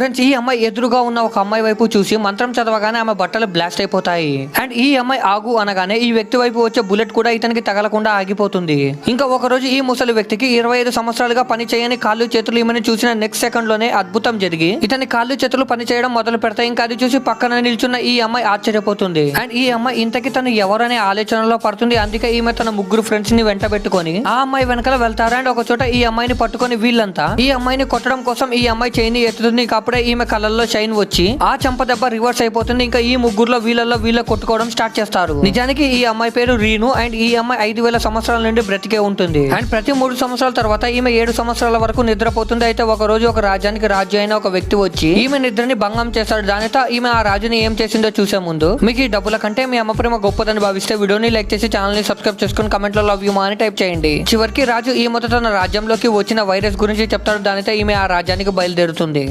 Friends, ఈ అమ్మాయి ఎదురుగా ఉన్న ఒక అమ్మాయి వైపు చూసి మంత్రం చదవగానే ఆమె బట్టలు బ్లాస్ట్ అయిపోతాయి. అండ్ ఈ అమ్మాయి ఆగు అనగానే ఈ వ్యక్తి వైపు వచ్చే బుల్లెట్ కూడా ఇతనికి తగలకుండా ఆగిపోతుంది. ఇంకా ఒక రోజు ఈ ముసలి వ్యక్తికి 25 సంవత్సరాలుగా పని చేయని కాళ్ళు చేతులు ఈమెను చూసిన నెక్స్ట్ సెకండ్ లోనే అద్భుతం జరిగి ఇతని కాళ్ళు చేతులు పని చేయడం మొదలు పెడతాయి. ఇంకా అది చూసి పక్కన నిల్చున్న ఈ అమ్మాయి ఆశ్చర్యపోతుంది. అండ్ ఈ అమ్మాయి ఇంతకి తను ఎవరనే ఆలోచనలో పడుతుంది. అందుకే ఈమె తన ముగ్గురు ఫ్రెండ్స్ ని వెంట పెట్టుకొని ఆ అమ్మాయి వెనకాల వెళ్తారు. అండ్ ఒక చోట ఈ అమ్మాయిని పట్టుకొని వీళ్ళంతా ఈ అమ్మాయిని కొట్టడం కోసం ఈ అమ్మాయి చైన్ ఎత్తుతుంది. ఇంకా అప్పుడే ఈమె కళ్ళల్లో షైన్ వచ్చి ఆ చంప దెబ్బ రివర్స్ అయిపోతుంది. ఇంకా ఈ ముగ్గురులో వీళ్ళ కొట్టుకోవడం స్టార్ట్ చేస్తారు. నిజానికి ఈ అమ్మాయి పేరు రీను. అండ్ ఈ అమ్మాయి 5000 సంవత్సరాల నుండి బ్రతికే ఉంటుంది. అండ్ ప్రతి 3 సంవత్సరాల తర్వాత ఈమె 7 సంవత్సరాల వరకు నిద్రపోతుంది. అయితే ఒక రోజు ఒక రాజ్యానికి రాజు అయిన ఒక వ్యక్తి వచ్చి ఈమె నిద్రని భంగం చేస్తాడు. దానితో ఈమె ఆ రాజుని ఏం చేసిందో చూసే ముందు మీకు ఈ డబ్బుల కంటే మీ అమ్మ ప్రేమ గొప్పదని భావిస్తే వీడియోని లైక్ చేసి ఛానల్ ని సబ్స్క్రైబ్ చేసుకుని కమెంట్ లో లవ్ యూ మా అని టైప్ చేయండి. చివరికి రాజు ఈ మొదట తన రాజ్యంలోకి వచ్చిన వైరస్ గురించి చెప్తాడు. దానితో ఈమె ఆ రాజ్యానికి బయలుదేరుతుంది.